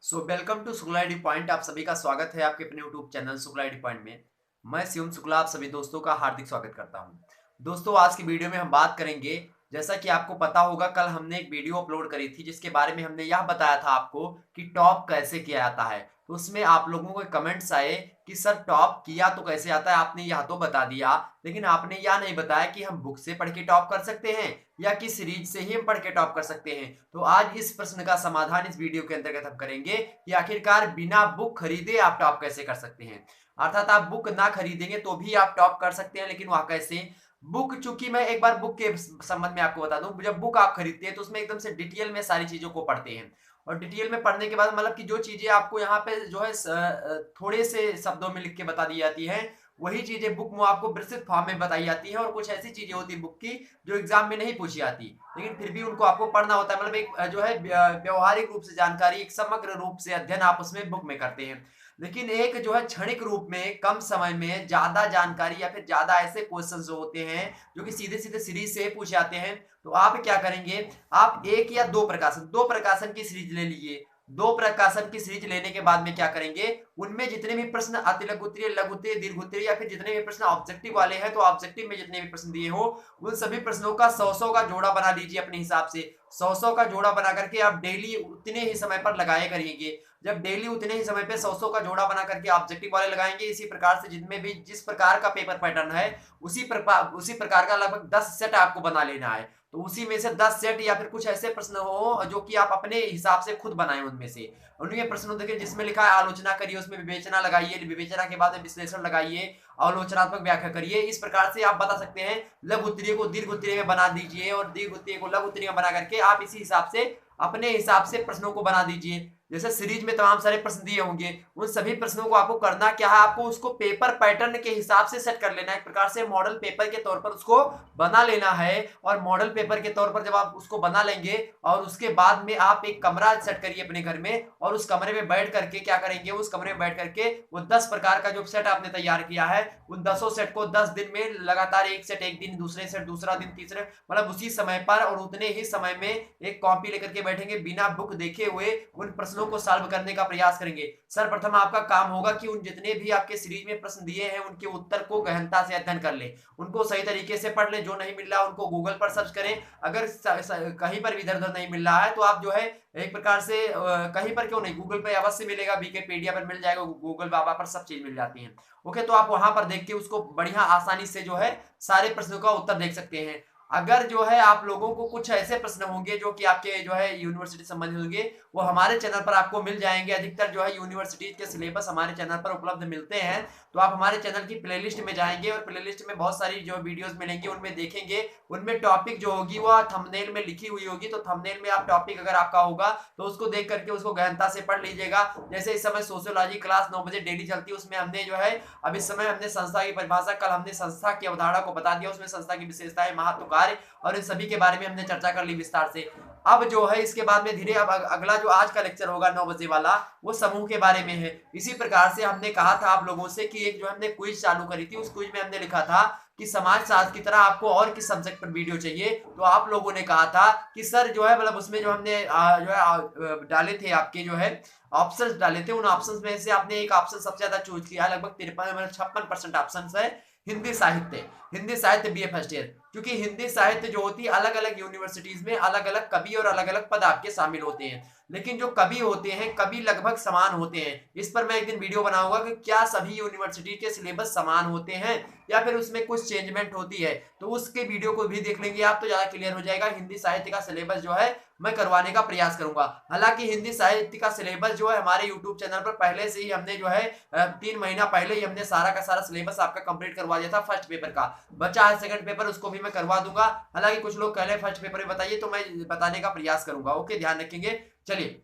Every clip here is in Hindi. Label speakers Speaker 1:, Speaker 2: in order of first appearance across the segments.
Speaker 1: Welcome to Shukla ID point. आप सभी का स्वागत है आपके अपने YouTube channel Shukla ID point में। मैं शिवम शुक्ला आप सभी दोस्तों का हार्दिक स्वागत करता हूं। दोस्तों, आज की वीडियो में हम बात करेंगे, जैसा कि आपको पता होगा कल हमने एक वीडियो अपलोड करी थी जिसके बारे में हमने यह बताया था आपको कि टॉप कैसे किया जाता है। तो उसमें आप लोगों के कमेंट्स आए कि सर टॉप किया तो कैसे आता है। आपने यह तो बता दिया, लेकिन आपने यह नहीं बताया कि हम बुक से पढ़ के टॉप कर सकते हैं या कि सीरीज से ही हम पढ़ के टॉप कर सकते हैं। तो आज इस प्रश्न का समाधान इस वीडियो के अंतर्गत हम करेंगे कि आखिरकार बिना बुक खरीदे आप टॉप कैसे कर सकते हैं। अर्थात आप बुक ना खरीदेंगे तो भी आप टॉप कर सकते हैं, लेकिन वह कैसे। बुक, चूंकि मैं एक बार बुक के संबंध में आपको बता दूं, जब बुक आप खरीदते हैं तो उसमें एकदम से डिटेल में सारी चीजों को पढ़ते हैं, और डिटेल में पढ़ने के बाद मतलब कि जो चीजें आपको यहाँ पे जो है थोड़े से शब्दों में लिख के बता दी जाती है, वही चीजें बुक में आपको विस्तृत फॉर्म में बताई जाती है। और कुछ ऐसी चीजें होती है बुक की जो एग्जाम में नहीं पूछी जाती, लेकिन फिर भी उनको आपको पढ़ना होता है। मतलब एक जो है व्यवहारिक रूप से जानकारी, एक समग्र रूप से अध्ययन आप उसमें बुक में करते हैं। लेकिन एक जो है क्षणिक रूप में कम समय में ज्यादा जानकारी या फिर ज्यादा ऐसे क्वेश्चंस जो होते हैं जो कि सीधे सीधे सीरीज से पूछे जाते हैं, तो आप क्या करेंगे, आप एक या दो प्रकाशन की सीरीज ले लीजिए। दो प्रकाशन की सीरीज लेने के बाद में क्या करेंगे, उनमें जितने भी प्रश्न अति लघु उत्तरीय, लघु उत्तरीय, दीर्घ उत्तरीय या फिर जितने भी प्रश्न ऑब्जेक्टिव वाले हैं, तो ऑब्जेक्टिव में जितने भी प्रश्न दिए हो उन सभी प्रश्नों का 100 का जोड़ा बना लीजिए अपने हिसाब से। 100 का जोड़ा बना करके आप डेली उतने ही समय पर लगाए करिएगे। जब डेली उतने ही समय पे 100 का जोड़ा बना करके ऑब्जेक्टिव वाले लगाएंगे, इसी प्रकार से जिनमें भी जिस प्रकार का पेपर पैटर्न है उसी प्रकार का लगभग 10 सेट आपको बना लेना है। तो उसी में से 10 सेट या फिर कुछ ऐसे प्रश्न हो जो कि आप अपने हिसाब से खुद बनाएं। उनमें से उनके प्रश्नों देखिए जिसमें लिखा है आलोचना करिए, उसमें विवेचना लगाइए, विवेचना के बाद में विश्लेषण लगाइए, आलोचनात्मक व्याख्या करिए। इस प्रकार से आप बता सकते हैं। लघु उत्तरीय को दीर्घ उत्तरीय में बना दीजिए और दीर्घ उत्तरीय को लघु उत्तरीय में बना करके आप इसी हिसाब से अपने हिसाब से प्रश्नों को बना दीजिए। जैसे सीरीज में तमाम सारे प्रश्न दिए होंगे, उन सभी प्रश्नों को आपको करना क्या है, आपको उसको पेपर पैटर्न के हिसाब से सेट कर लेना है। एक प्रकार से मॉडल पेपर के तौर पर उसको बना लेना है। और मॉडल पेपर के तौर पर जब आप उसको बना लेंगे और उसके बाद में आप एक कमरा सेट करिए अपने घर में, और उस कमरे में बैठ करके क्या करेंगे, उस कमरे में बैठ करके वो 10 प्रकार का जो सेट आपने तैयार किया है उन 10 सेट को 10 दिन में लगातार, एक सेट एक दिन, दूसरे सेट दूसरा दिन, तीसरे, मतलब उसी समय पर और उतने ही समय में एक कॉपी लेकर के बैठेंगे, बिना बुक देखे हुए उन प्रश्नों को सॉल्व करने का प्रयास करेंगे। सर्वप्रथम आपका काम होगा कि उन जितने भी आपके सीरीज में प्रश्न दिए हैं उनके उत्तर को गहनता से अध्ययन कर ले, उनको सही तरीके से पढ़ ले। जो नहीं मिल रहा उनको गूगल पर सर्च करें। अगर कहीं पर भी इधर उधर नहीं मिल रहा है तो आप जो है एक प्रकार से कहीं पर क्यों नहीं, गूगल पे अवश्य मिलेगा, विकिपीडिया पर मिल जाएगा, गूगल बाबा पर सब चीज मिल जाती है। ओके, तो आप वहां पर देख के उसको बढ़िया आसानी से जो है सारे प्रश्नों का उत्तर देख सकते हैं। अगर जो है आप लोगों को कुछ ऐसे प्रश्न होंगे जो कि आपके जो है यूनिवर्सिटी संबंधित होंगे, वो हमारे चैनल पर आपको मिल जाएंगे। अधिकतर जो है यूनिवर्सिटी के सिलेबस हमारे चैनल पर उपलब्ध मिलते हैं। तो आप हमारे चैनल की प्लेलिस्ट में जाएंगे और प्लेलिस्ट में बहुत सारी जो वीडियोस मिलेंगी उनमें देखेंगे, उनमें टॉपिक जो होगी वह थंबनेल में लिखी हुई होगी। तो थंबनेल में आप टॉपिक अगर आपका होगा तो उसको देख करके उसको गहनता से पढ़ लीजिएगा। जैसे इस समय सोशियोलॉजी क्लास 9 बजे डेली चलती है, उसमें हमने जो है अब इस समय हमने संस्था की परिभाषा, कल हमने संस्था की अवधारणा को बता दिया, उसमें संस्था की विशेषताएं, महत्व, कार्य और इन सभी के बारे में हमने चर्चा कर ली विस्तार से। अब जो है इसके बाद में धीरे अब अगला जो आज का लेक्चर होगा 9 बजे वाला, वो समूह के बारे में है। इसी प्रकार से हमने कहा था आप लोगों से कि एक जो हमने क्विज चालू करी थी, उस क्विज में हमने लिखा था कि समाज शास्त्र की तरह आपको और किस सब्जेक्ट पर वीडियो चाहिए। तो आप लोगों ने कहा था कि सर जो है मतलब उसमें जो हमने जो है डाले थे आपके जो है ऑप्शंस डाले थे, उन ऑप्शंस में से आपने एक ऑप्शन सबसे ज्यादा चूज किया है, लगभग 53 मतलब 56% ऑप्शन है हिंदी साहित्य। हिंदी साहित्य बीए फर्स्ट ईयर, क्योंकि हिंदी साहित्य जो होती है अलग अलग यूनिवर्सिटीज में अलग अलग कवि और अलग अलग पद आपके शामिल होते हैं, लेकिन जो कवि होते हैं कवि लगभग समान होते हैं। इस पर मैं एक दिन वीडियो बनाऊंगा कि क्या सभी यूनिवर्सिटी के सिलेबस समान होते हैं या फिर उसमें कुछ चेंजमेंट होती है, तो उसके वीडियो को भी देख लेंगे आप तो ज्यादा क्लियर हो जाएगा। हिंदी साहित्य का सिलेबस जो है मैं करवाने का प्रयास करूंगा। हालांकि हिंदी साहित्य का सिलेबस जो है हमारे यूट्यूब चैनल पर पहले से ही हमने जो है 3 महीना पहले ही हमने सारा का सारा सिलेबस आपका कंप्लीट करवा दिया था। फर्स्ट पेपर का बचा है सेकंड पेपर, उसको भी मैं करवा दूंगा। हालांकि कुछ लोग कह रहे फर्स्ट पेपर में बताइए, तो मैं बताने का प्रयास करूंगा। ओके, ध्यान रखेंगे। चलिए,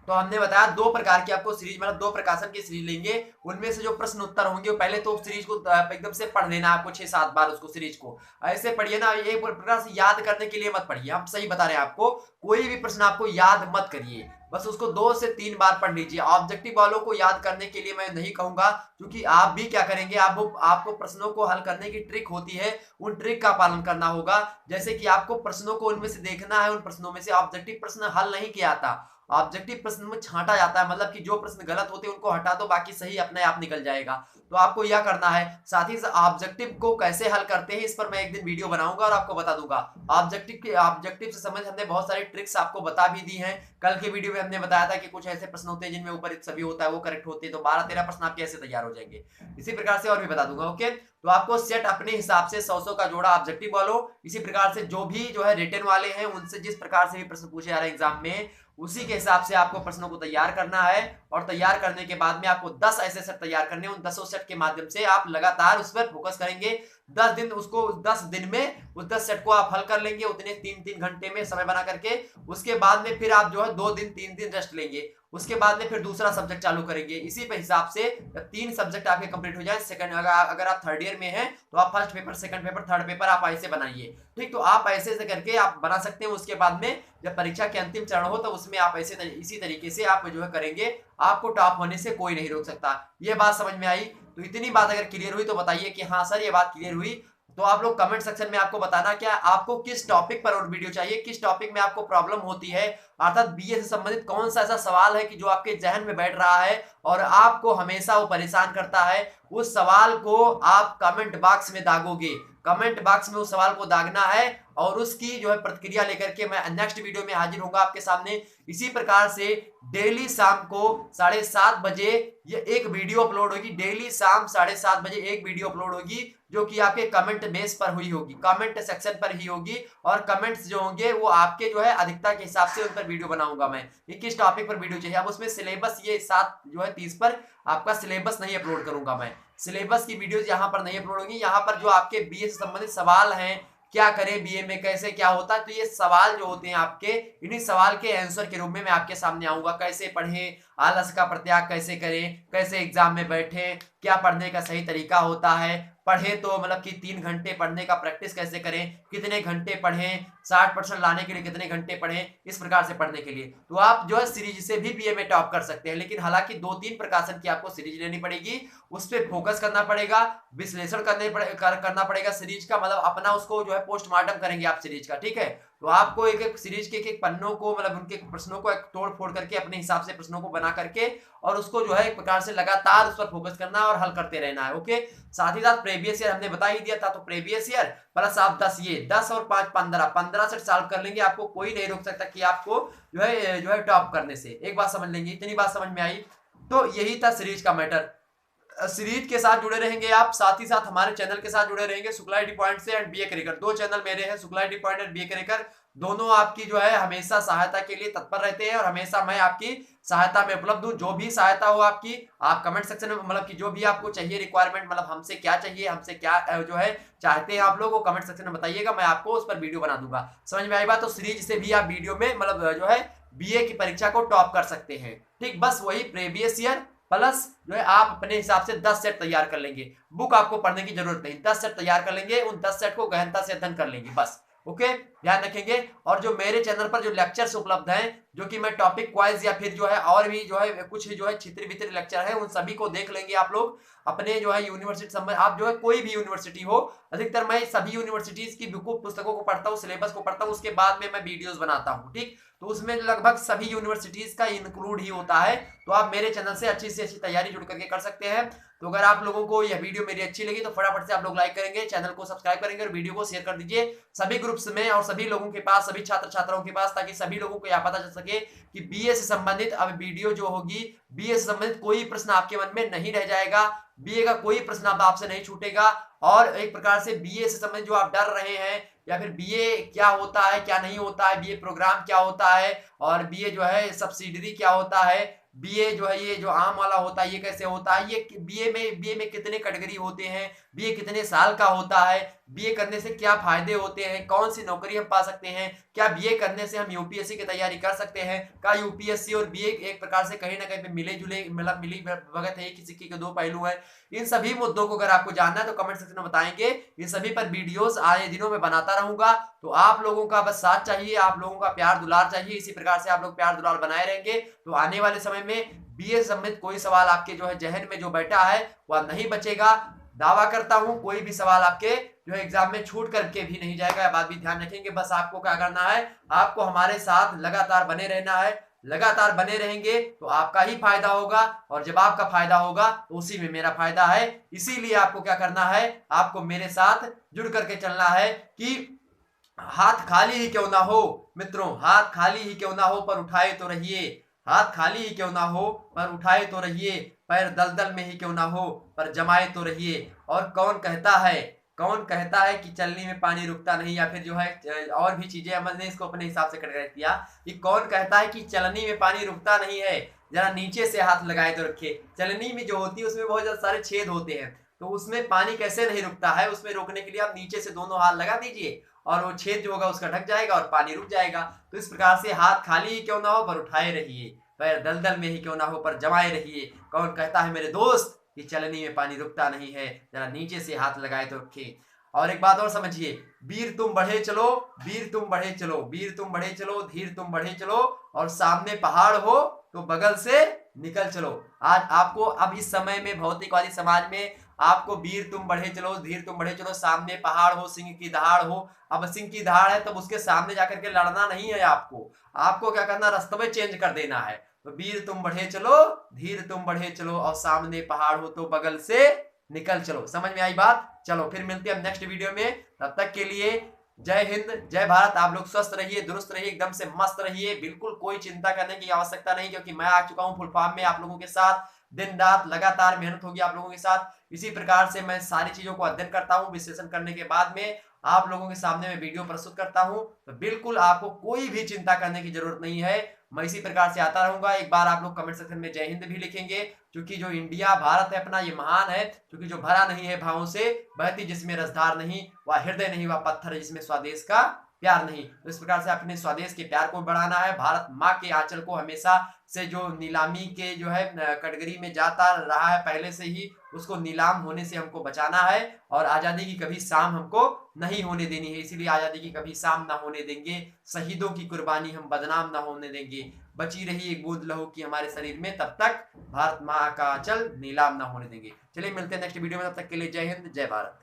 Speaker 1: तो हमने बताया दो प्रकार की आपको सीरीज, मतलब दो प्रकाशन की सीरीज लेंगे, उनमें से जो प्रश्न उत्तर होंगे वो पहले तो सीरीज को एकदम से पढ़ लेना आपको 6-7 बार उसको सीरीज को ऐसे पढ़िए ना, एक प्रकार से याद करने के लिए मत पढ़िए, हम सही बता रहे हैं आपको। कोई भी प्रश्न आपको याद मत करिए, बस उसको 2 से 3 बार पढ़ लीजिए। ऑब्जेक्टिव वालों को याद करने के लिए मैं नहीं कहूंगा, क्योंकि आप भी क्या करेंगे, आपको प्रश्नों को हल करने की ट्रिक होती है, उन ट्रिक का पालन करना होगा। जैसे कि आपको प्रश्नों को उनमें से देखना है, उन प्रश्नों में से ऑब्जेक्टिव प्रश्न हल नहीं किया था, ऑब्जेक्टिव प्रश्न में छांटा जाता है, मतलब कि जो प्रश्न गलत होते हैं उनको हटा दो, बाकी सही अपने आप निकल जाएगा। तो आपको यह करना है। साथ ही ऑब्जेक्टिव को कैसे हल करते हैं इस पर मैं एक दिन वीडियो बनाऊंगा और आपको बता दूंगा। ऑब्जेक्टिव से संबंधित हमने बहुत सारी ट्रिक्स आपको बता भी दी हैं। कल के वीडियो में हमने बताया था कि कुछ ऐसे प्रश्न होते हैं जिनमें ऊपर सभी होता है वो करेक्ट होते हैं, तो 12-13 प्रश्न आपके ऐसे तैयार हो जाएंगे। इसी प्रकार से और भी बता दूंगा। ओके, तो आपको सेट अपने हिसाब से 100 का जोड़ा ऑब्जेक्टिव वालों, इसी प्रकार से जो भी जो है रिटन वाले हैं उनसे जिस प्रकार से भी प्रश्न पूछे जा रहे हैं एग्जाम में, उसी के हिसाब से आपको प्रश्नों को तैयार करना है। और तैयार करने के बाद में आपको 10 ऐसे सेट तैयार करने, उन 10 सेट के माध्यम से आप लगातार उस पर फोकस करेंगे। 10 दिन उसको 10 दिन में उस 10 सेट को आप हल कर लेंगे, उतने 3-3 घंटे में समय बना करके। उसके बाद में फिर आप जो है 2 दिन 3 दिन रेस्ट लेंगे, उसके बाद में फिर दूसरा सब्जेक्ट चालू करेंगे। इसी पे हिसाब से 3 सब्जेक्ट आपके कंप्लीट हो जाए, सेकंड अगर आप थर्ड ईयर में हैं तो आप first paper, second paper, third paper आप ऐसे बनाइए। ठीक, तो आप ऐसे से करके आप बना सकते हैं। उसके बाद में जब परीक्षा के अंतिम चरण हो तो उसमें आप इसी तरीके से आप जो है करेंगे, आपको टॉप होने से कोई नहीं रोक सकता। ये बात समझ में आई? तो इतनी बात अगर क्लियर हुई तो बताइए कि हाँ सर ये बात क्लियर हुई। तो आप लोग कमेंट सेक्शन में आपको बताना क्या आपको किस टॉपिक पर और वीडियो चाहिए, किस टॉपिक में आपको प्रॉब्लम होती है, अर्थात बीए से संबंधित कौन सा ऐसा सवाल है कि जो आपके जहन में बैठ रहा है और आपको हमेशा वो परेशान करता है। उस सवाल को आप कमेंट बॉक्स में दागोगे, कमेंट बॉक्स में उस सवाल को दागना है और उसकी जो है प्रतिक्रिया लेकर के मैं नेक्स्ट वीडियो में हाजिर होऊंगा आपके सामने। इसी प्रकार से डेली शाम को 7:30 बजे ये एक वीडियो अपलोड होगी, डेली शाम 7:30 बजे एक वीडियो अपलोड होगी जो कि आपके कमेंट बेस पर हुई होगी, कमेंट सेक्शन पर ही होगी। और कमेंट्स जो होंगे वो आपके जो है अधिकता के हिसाब से उन पर वीडियो बनाऊंगा मैं, ये किस टॉपिक पर वीडियो चाहिए। अब उसमें सिलेबस ये 7:30 पर आपका सिलेबस नहीं अपलोड करूंगा मैं, सिलेबस की वीडियोस यहाँ पर नहीं अपलोड होंगी। यहाँ पर जो आपके बीए से संबंधित सवाल हैं, क्या करें बीए में, कैसे क्या होता है, तो ये सवाल जो होते हैं आपके, इन्हीं सवाल के आंसर के रूप में मैं आपके सामने आऊंगा। कैसे पढ़ें, आलस का परित्याग कैसे करें, कैसे एग्जाम में बैठे, क्या पढ़ने का सही तरीका होता है, पढ़े तो मतलब कि 3 घंटे पढ़ने का प्रैक्टिस कैसे करें, कितने घंटे पढ़ें, 60% लाने के लिए कितने घंटे पढ़ें, इस प्रकार से पढ़ने के लिए। तो आप जो है सीरीज से भी बीए में टॉप कर सकते हैं, लेकिन हालांकि 2-3 प्रकाशन की आपको सीरीज लेनी पड़ेगी, उस पर फोकस करना पड़ेगा, विश्लेषण करना पड़ेगा सीरीज का, मतलब अपना उसको जो है पोस्टमार्टम करेंगे आप सीरीज का। ठीक है, तो आपको एक एक सीरीज के एक पन्नों को, मतलब उनके प्रश्नों को तोड़ फोड़ करके अपने हिसाब से प्रश्नों को बना करके और उसको जो है एक प्रकार से लगातार उस पर फोकस करना और हल करते रहना है। ओके, साथ ही साथ प्रीवियस ईयर हमने बता ही दिया था, तो प्रीवियस ईयर प्लस आप 10 और 5 15 सेट सॉल्व कर लेंगे, आपको कोई नहीं रोक सकता कि आपको जो है टॉप करने से। एक बात समझ लेंगे, इतनी बात समझ में आई? तो यही था सीरीज का मैटर। सीरीज के साथ जुड़े रहेंगे आप, साथ ही साथ हमारे चैनल के साथ जुड़े रहेंगे, शुक्ला आईटी पॉइंट से एंड बीए करेकर। 2 चैनल मेरे हैं, शुक्ला आईटी पॉइंट एंड बीए करेकर। दोनों आपकी जो है हमेशा सहायता के लिए तत्पर रहते हैं और हमेशा मैं आपकी सहायता में उपलब्ध हूं। जो भी सहायता हो आपकी, आप कमेंट सेक्शन में मतलब कि जो भी आपको चाहिए रिक्वायरमेंट, मतलब हमसे क्या चाहिए, हमसे क्या जो है चाहते हैं आप लोग, वो कमेंट सेक्शन में बताइएगा, मैं आपको उस पर वीडियो बना दूंगा। समझ में आई बात? तो सीरीज से भी आप वीडियो में मतलब जो है बीए की परीक्षा को टॉप कर सकते हैं। ठीक, बस वही प्रीवियस ईयर प्लस जो है आप अपने हिसाब से 10 सेट तैयार कर लेंगे, बुक आपको पढ़ने की जरूरत नहीं, 10 सेट तैयार कर लेंगे, उन 10 सेट को गहनता से अध्ययन कर लेंगे बस। ओके, ध्यान रखेंगे। और जो मेरे चैनल पर जो लेक्चर्स उपलब्ध हैं, जो कि मैं टॉपिक वाइज या फिर जो है और भी जो है कुछ जो है छित्र वित्र लेक्चर है, उन सभी को देख लेंगे आप लोग अपने जो है यूनिवर्सिटी संबंध। आप जो है कोई भी यूनिवर्सिटी हो, अधिकतर मैं सभी यूनिवर्सिटीज की बुक पुस्तकों को पढ़ता हूँ, सिलेबस को पढ़ता हूँ, उसके बाद में मैं वीडियोस बनाता हूँ। ठीक, तो उसमें लगभग सभी यूनिवर्सिटीज का इंक्लूड ही होता है। तो आप मेरे चैनल से अच्छी से अच्छी तैयारी जुड़ करके कर सकते हैं। तो अगर आप लोगों को यह वीडियो मेरी अच्छी लगी तो फटाफट से आप लोग लाइक करेंगे, चैनल को सब्सक्राइब करेंगे और वीडियो को शेयर कर दीजिए सभी ग्रुप्स में और सभी लोगों के पास, सभी छात्र छात्राओं के पास, ताकि सभी लोगों को यह पता चल सके कि बीए से संबंधित अब वीडियो जो होगी, बीए से संबंधित कोई प्रश्न आपके मन में नहीं रह जाएगा, बीए का कोई प्रश्न आपसे नहीं छूटेगा। और एक प्रकार से बीए से संबंधित जो आप डर रहे हैं, या फिर बीए क्या होता है क्या नहीं होता है, बीए प्रोग्राम क्या होता है, और बीए जो है सब्सिडरी क्या होता है, बीए जो है ये जो आम वाला होता है ये कैसे होता है, ये बीए में कितने कैटेगरी होते हैं, बीए कितने साल का होता है, बीए करने से क्या फायदे होते हैं, कौन सी नौकरी हम पा सकते हैं, क्या बीए करने से हम यूपीएससी की तैयारी कर सकते हैं, क्या यूपीएससी और बीए एक प्रकार से कहीं ना कहीं पे मिले जुले मतलब मिली भगत है, कि सिक्के के 2 पहलू हैं। इन सभी मुद्दों को अगर आपको जानना है तो कमेंट सेक्शन में बताएंगे, इन सभी पर वीडियोस आए दिनों में बनाता रहूंगा। तो आप लोगों का बस साथ चाहिए, आप लोगों का प्यार दुलार चाहिए, इसी प्रकार से आप लोग प्यार दुलार बनाए रहेंगे तो आने वाले समय में बीए से संबंधित कोई सवाल आपके जो है जहन में जो बैठा है वह नहीं बचेगा। दावा करता हूं कोई भी सवाल आपके जो है एग्जाम में छूट करके भी नहीं जाएगा, बात भी ध्यान रखेंगे। बस आपको क्या करना है, आपको हमारे साथ लगातार बने रहना है, लगातार बने रहेंगे तो आपका ही फायदा होगा, और जब आपका फायदा होगा तो उसी में मेरा फायदा है। इसीलिए आपको क्या करना है, आपको मेरे साथ जुड़ करके चलना है कि हाथ खाली ही क्यों ना हो मित्रों, हाथ खाली ही क्यों ना हो पर उठाए तो रहिए, हाथ खाली ही क्यों ना हो पर उठाए तो रहिए, पैर दलदल में ही क्यों ना हो पर जमाए तो रहिए। और कौन कहता है कि चलनी में पानी रुकता नहीं, या फिर जो है और भी चीजें हमने इसको अपने हिसाब से कैटेगराइज किया कि कौन कहता है कि चलनी में पानी रुकता नहीं है, जरा नीचे से हाथ लगाए तो रखे। चलनी में जो होती है उसमें बहुत ज्यादा सारे छेद होते हैं, तो उसमें पानी कैसे नहीं रुकता है, उसमें रोकने के लिए आप नीचे से दोनों हाथ लगा दीजिए और वो छेद जो होगा उसका ढक जाएगा और पानी रुक जाएगा। तो इस प्रकार से हाथ खाली ही क्यों ना हो पर उठाए रहिए, पैर दलदल में ही क्यों ना हो पर जमाए रहिए। कौन कहता है मेरे दोस्त कि चलनी में पानी रुकता नहीं है, जरा नीचे से हाथ लगाए तो रखे। और एक बात और समझिए, वीर तुम बढ़े चलो, वीर तुम बढ़े चलो, वीर तुम बढ़े चलो, धीर तुम बढ़े चलो, और सामने पहाड़ हो तो बगल से निकल चलो। आज आपको अब इस समय में भौतिकवादी समाज में आपको वीर तुम बढ़े चलो, धीर तुम बढ़े चलो, सामने पहाड़ हो, सिंह की दहाड़ हो। अब सिंह की दहाड़ है तब उसके सामने जाकर के लड़ना नहीं है, आपको क्या करना, रास्ते चेंज कर देना है। तो वीर तुम बढ़े चलो, धीर तुम बढ़े चलो, और सामने पहाड़ हो तो बगल से निकल चलो। समझ में आई बात? चलो फिर मिलते हैं नेक्स्ट वीडियो में, तब तक के लिए जय हिंद जय भारत। आप लोग स्वस्थ रहिए, दुरुस्त रहिए, एकदम से मस्त रहिए, बिल्कुल कोई चिंता करने की आवश्यकता नहीं, क्योंकि मैं आ चुका हूं फुल फॉर्म में आप लोगों के साथ। दिन रात लगातार मेहनत होगी आप लोगों के साथ। इसी प्रकार से मैं सारी चीजों को अध्ययन करता हूं, विश्लेषण करने के बाद में आप लोगों के सामने मैं वीडियो प्रस्तुत करता हूं। तो बिल्कुल आपको कोई भी चिंता करने की जरूरत नहीं है, मैं इसी प्रकार से आता रहूंगा। एक बार आप लोग कमेंट सेक्शन में जय हिंद भी लिखेंगे, क्योंकि जो इंडिया भारत है अपना ये महान है, क्योंकि जो भरा नहीं है भावों से, बहती जिसमें रसधार नहीं, वह हृदय नहीं, वह पत्थर है जिसमें स्वदेश का प्यार नहीं। तो इस प्रकार से अपने स्वदेश के प्यार को बढ़ाना है, भारत माँ के आंचल को हमेशा से जो नीलामी के जो है कैटेगरी में जाता रहा है पहले से ही, उसको नीलाम होने से हमको बचाना है, और आजादी की कभी शाम हमको नहीं होने देनी है। इसीलिए आजादी की कभी शाम ना होने देंगे, शहीदों की कुर्बानी हम बदनाम ना होने देंगे। बची रही एक बूंद लहू की हमारे शरीर में, तब तक भारत माँ का आंचल नीलाम ना होने देंगे। चलिए मिलते हैं नेक्स्ट वीडियो में, तब तक के लिए जय हिंद जय भारत।